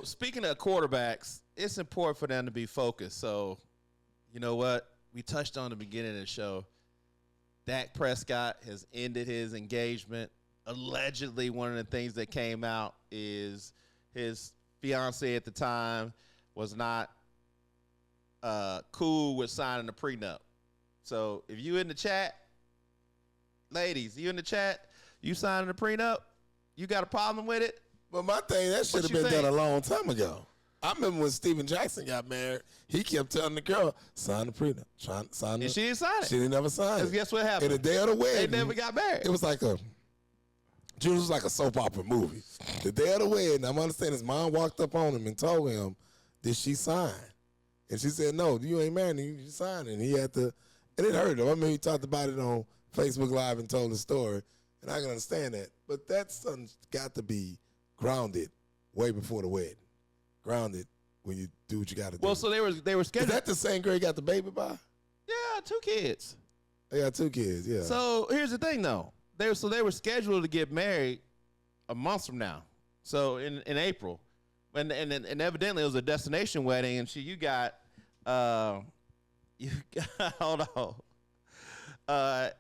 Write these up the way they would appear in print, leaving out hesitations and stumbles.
speaking of quarterbacks, it's important for them to be focused. So, you know what? We touched on the beginning of the show. Dak Prescott has ended his engagement. Allegedly, one of the things that came out is his fiance at the time was not cool with signing a prenup. So if you in the chat, ladies, you in the chat, you signing a prenup, you got a problem with it? But my thing, that should have been done a long time ago. I remember when Steven Jackson got married, he kept telling the girl, sign the prenup. And she didn't sign it. She didn't never sign it. Guess what happened? And the day of the wedding, they never got married. It was like a soap opera movie. The day of the wedding, I'm understanding his mom walked up on him and told him, did she sign? And she said, no, you ain't married, you signed it. And he had to, and it hurt him. I mean, he talked about it on Facebook Live and told the story, and I can understand that. But that's got to be grounded way before the wedding. Grounded when you do what you got to do. Well, so they were scheduled. Is that the same girl you got the baby by? Yeah, 2 kids. They got 2 kids, yeah. So here's the thing, though. They were scheduled to get married a month from now. So in April. And evidently it was a destination wedding, and you got hold on.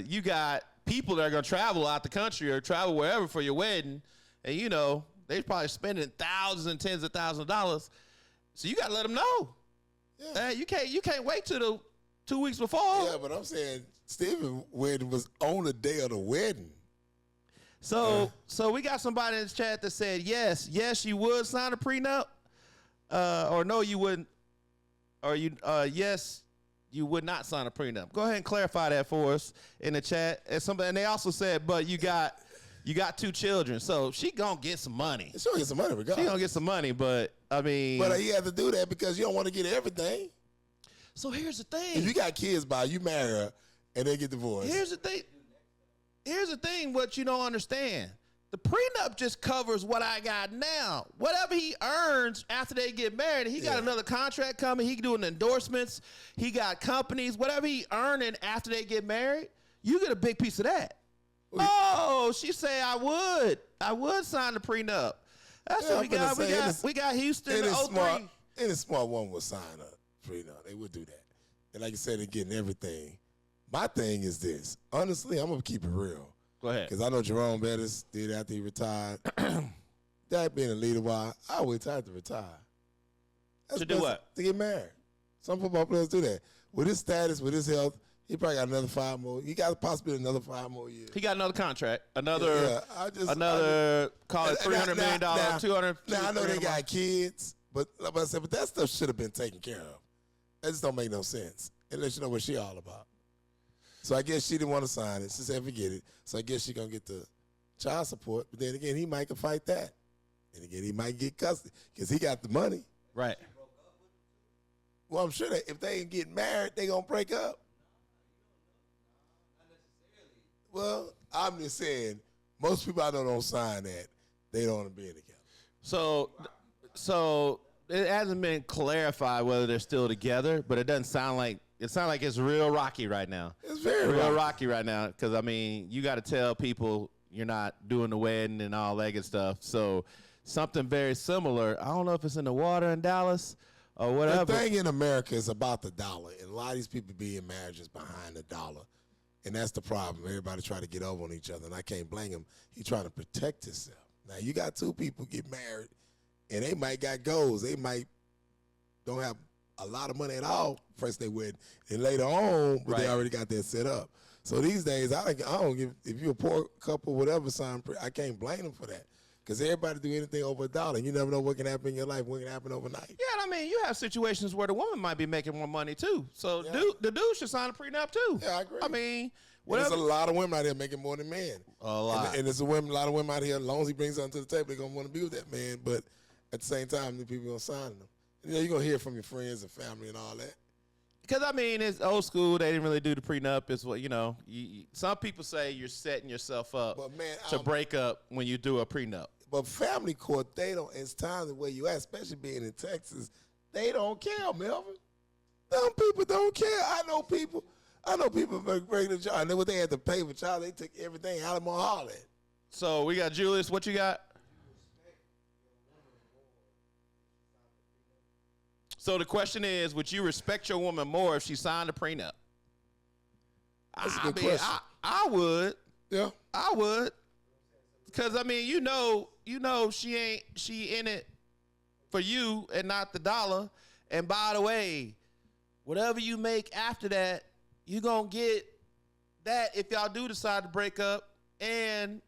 You got people that are gonna travel out the country or travel wherever for your wedding, and you know they probably spending thousands and tens of thousands of dollars. So you gotta let them know. Yeah. You can't wait till the 2 weeks before. Yeah, but I'm saying Steven's wedding was on the day of the wedding. So we got somebody in the chat that said yes, you would sign a prenup, or no, you wouldn't, or yes, you would not sign a prenup. Go ahead and clarify that for us in the chat. And they also said, but you got 2 children, so she gonna get some money. She gonna get some money, regardless. She gonna get some money, but I mean, but you have to do that because you don't want to get everything. So here's the thing: if you got kids by you marry her and they get divorced. Here's the thing, what you don't understand. The prenup just covers what I got now. Whatever he earns after they get married, he got another contract coming. He doing endorsements. He got companies. Whatever he earning after they get married, you get a big piece of that. Oh, she say I would sign the prenup. That's what we got. We got Houston in 03. Any smart one would sign a prenup. They would do that. And like you said, they're getting everything. My thing is this. Honestly, I'm going to keep it real. Go ahead. Because I know Jerome Bettis did after he retired. That being a leader, why I always tried to retire. To do what? To get married. Some football players do that. With his status, with his health, he probably got another 5 more. He got possibly another 5 more years. He got another contract. Call it $300 million, $200. Now, I know they got kids, but like I said, but that stuff should have been taken care of. That just don't make no sense. It lets you know what she all about. So I guess she didn't want to sign it. She said, forget it. So I guess she's going to get the child support. But then again, he might can fight that. And again, he might get custody because he got the money. Right. Well, I'm sure that if they ain't get married, they going to break up. Not necessarily. Well, I'm just saying, most people I know don't sign that. They don't want to be together. So it hasn't been clarified whether they're still together, but it doesn't sound like it's real rocky right now. It's very real rocky right now because, I mean, you got to tell people you're not doing the wedding and all that good stuff. So something very similar. I don't know if it's in the water in Dallas or whatever. The thing in America is about the dollar. And a lot of these people be in marriages behind the dollar. And that's the problem. Everybody try to get over on each other, and I can't blame him. He's trying to protect himself. Now, you got 2 people get married, and they might got goals. They might don't have a lot of money at all first they wedding, and later on, but they already got that set up. So these days, I don't give, if you're a poor couple, whatever, I can't blame them for that. Because everybody do anything over $1. You never know what can happen in your life, what can happen overnight. Yeah, I mean, you have situations where the woman might be making more money too. So the dude should sign a prenup too. Yeah, I agree. I mean, there's a lot of women out here making more than men. A lot. And there's a lot of women out here, as long as he brings something to the table, they're going to want to be with that man. But at the same time, the people going to sign them. And, you're going to hear from your friends and family and all that. Because, I mean, it's old school. They didn't really do the prenup. It's what, some people say you're setting yourself up to break up when you do a prenup. But family court, they don't, it's time the way you act, especially being in Texas, they don't care, Melvin. Some people don't care. I know people make regular job. And then what they had to pay for child, they took everything out of my Harlan. So we got Julius. What you got? So the question is, would you respect your woman more if she signed a prenup? That's a good question. I would. Yeah. I would. Because I mean, you know, she in it for you and not the dollar. And by the way, whatever you make after that, you gonna get that if y'all do decide to break up, and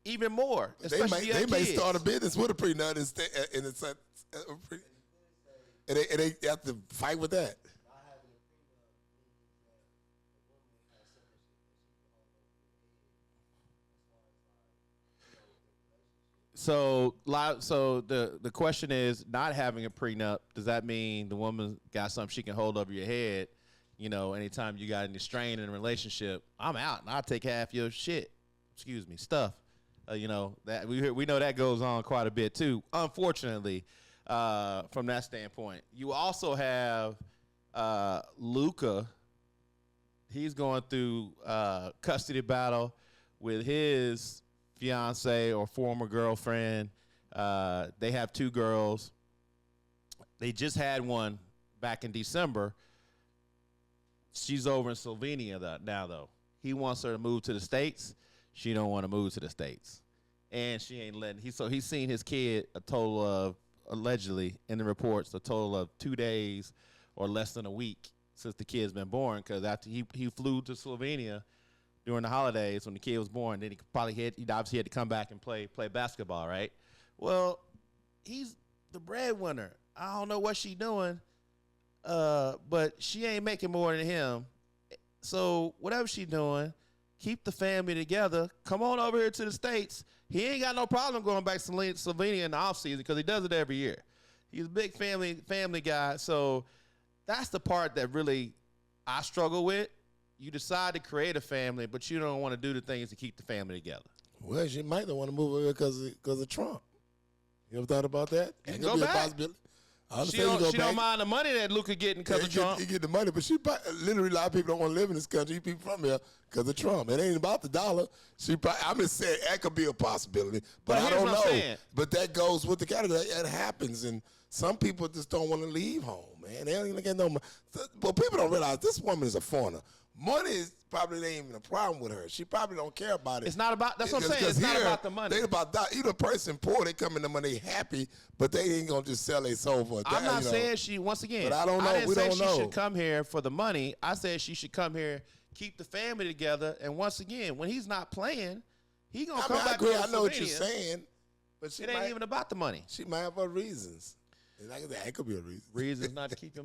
even more. They may start a business with a prenup and they have to fight with that. So the question is, not having a prenup, does that mean the woman got something she can hold over your head? You know, anytime you got any strain in a relationship, I'm out and I'll take half your shit. Stuff. You know, that we know that goes on quite a bit too, unfortunately, from that standpoint. You also have Luka. He's going through custody battle with his fiance or former girlfriend. They have 2 girls. They just had one back in December. She's over in Slovenia now, though. He wants her to move to the States. She don't want to move to the States. And she ain't letting. So he's seen his kid a total of, allegedly, in the reports, a total of 2 days or less than a week since the kid's been born. Because after he flew to Slovenia during the holidays when the kid was born, then he obviously had to come back and play basketball, right? Well, he's the breadwinner. I don't know what she doing, but she ain't making more than him. So whatever she doing, keep the family together. Come on over here to the States. He ain't got no problem going back to Slovenia in the offseason because he does it every year. He's a big family guy. So that's the part that really I struggle with. You decide to create a family, but you don't want to do the things to keep the family together. Well, she might not want to move over because of Trump. You ever thought about that? You can go back. A possibility. She don't mind the money that Luka getting because of Trump. He get the money, but literally a lot of people don't want to live in this country. People from here because of Trump. It ain't about the dollar. I'm just saying that could be a possibility, but I don't know. But that goes with the category. It happens, and some people just don't want to leave home, man. They don't even get no money. But people don't realize this woman is a foreigner. Money is probably ain't even a problem with her. She probably don't care about it. It's not about. That's what I'm saying. It's not about the money. They about that. Either person poor, they come in the money happy, but they ain't gonna just sell their soul for. I'm not saying she. Once again, but I don't know. I didn't say she should come here for the money. I said she should come here, keep the family together, and once again, when he's not playing, he gonna come back. I know what you're saying, but it ain't even about the money. She might have her reasons. And that could be a reason. Reasons not to keep your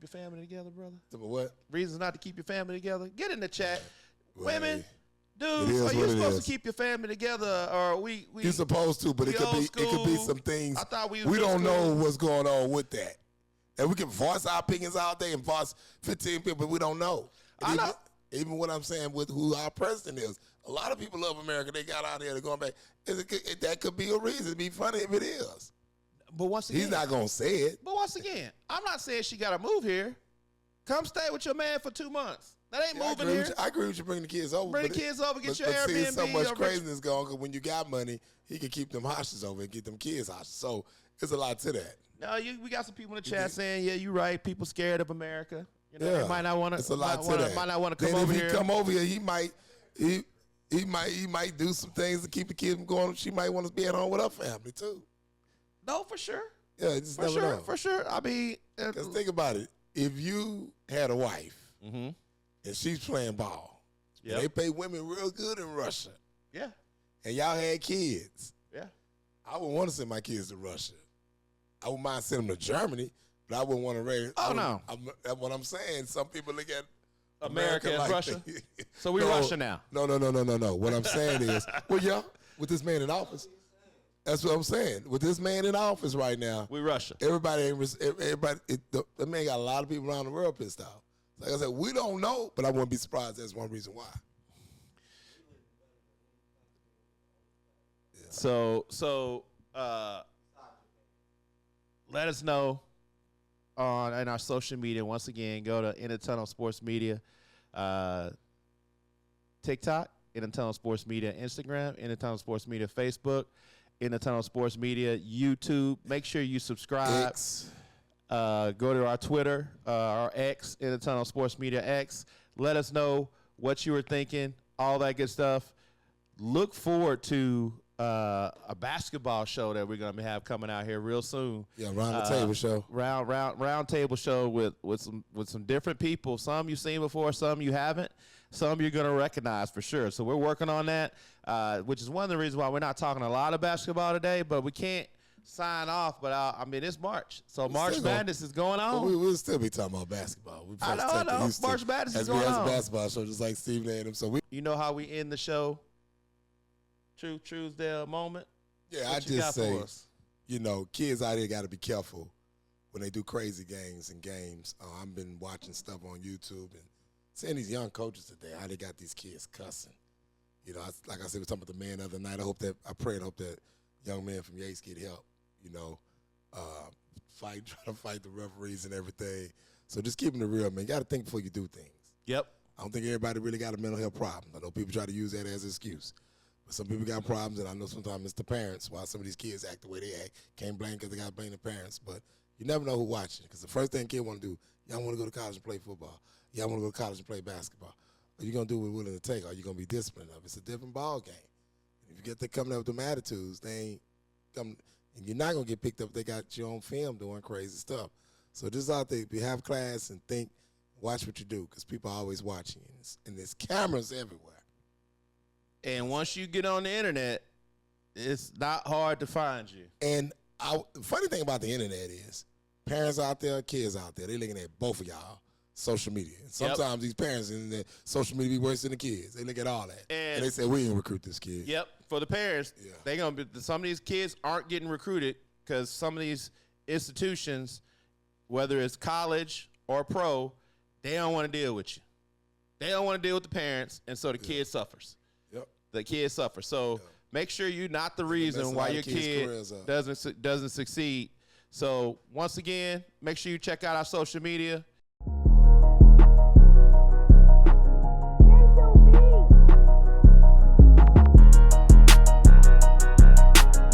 family together, brother. What? Reasons not to keep your family together. Get in the chat, women, Well, dudes. Are you supposed to keep your family together, or we? You're supposed to, but it could be some things. I thought we don't know what's going on with that, and we can voice our opinions all day and voice 15 people, but we don't know. Even what I'm saying with who our president is. A lot of people love America. They got out here. They're going back. That could be a reason. It'd be funny if it is. But once again, he's not gonna say it. But once again, I'm not saying she got to move here. Come stay with your man for 2 months. That ain't moving here. I agree with you bringing the kids over. Bring the kids over, get your Airbnb. See, so much craziness going because when you got money, he can keep them hostages over and get them kids hostages. So there's a lot to that. No, we got some people in the chat saying, yeah, you're right. People scared of America. You know, they might not want to. It's a lot to that. Might not want to come over here. If he come over here, he might do some things to keep the kids from going. She might want to be at home with her family too. No, for sure. Yeah, just never know. For sure. I mean, because think about it. If you had a wife and she's playing ball, and they pay women real good in Russia. Yeah. And y'all had kids. Yeah. I wouldn't want to send my kids to Russia. I wouldn't mind sending them to Germany, but I wouldn't want to raise. No. That's what I'm saying. Some people look at America as like Russia. So we're Russia now. No. What I'm saying is, with this man in office. That's what I'm saying. With this man in office right now, we Russia. The man got a lot of people around the world pissed off. Like I said, we don't know, but I wouldn't be surprised. That's one reason why. Yeah. So, let us know in our social media. Once again, go to In the Tunnel Sports Media, TikTok, In the Tunnel Sports Media, Instagram, In the Tunnel Sports Media, Facebook. In the Tunnel Sports Media, YouTube. Make sure you subscribe. Go to our Twitter, our X, In the Tunnel Sports Media X. Let us know what you were thinking, all that good stuff. Look forward to a basketball show that we're going to have coming out here real soon. Yeah, round the table show. Round table show with some different people. Some you've seen before, some you haven't. Some you're going to recognize for sure. So we're working on that, which is one of the reasons why we're not talking a lot of basketball today, but we can't sign off. But I mean, it's March, so March Madness is going on. We'll still be talking about basketball. I know. March Madness is going on. As we have a basketball show, just like Steve and them. So you know how we end the show? Truesdale moment. Yeah, I just say, kids out here got to be careful when they do crazy games. I've been watching stuff on YouTube and seeing these young coaches today, how they got these kids cussing. Like I said, we were talking about the man the other night. I pray and hope that young man from Yates get help. Trying to fight the referees and everything. So just keeping it real, man. You got to think before you do things. Yep. I don't think everybody really got a mental health problem. I know people try to use that as an excuse. But some people got problems, and I know sometimes it's the parents why some of these kids act the way they act. Can't blame because they got to blame the parents. But you never know who's watching. Because the first thing a kid want to do, y'all want to go to college and play football. Y'all want to go to college and play basketball. Are you going to do what we're willing to take? Or are you going to be disciplined enough? It's a different ball game. And if you get them coming up with them attitudes, they ain't coming. And you're not going to get picked up if they got you on film doing crazy stuff. So just out there, if you have class and think, watch what you do because people are always watching. And there's cameras everywhere. And once you get on the internet, it's not hard to find you. And the funny thing about the internet is parents out there, kids out there, they're looking at both of y'all social media. And sometimes these parents in the social media be worse than the kids. They look at all that. And they say, we didn't recruit this kid. Yep. For the parents, some of these kids aren't getting recruited because some of these institutions, whether it's college or pro, they don't want to deal with you. They don't want to deal with the parents, and so the kid suffers. The kid suffers. So make sure you're not the reason why your kid doesn't succeed. So once again, make sure you check out our social media.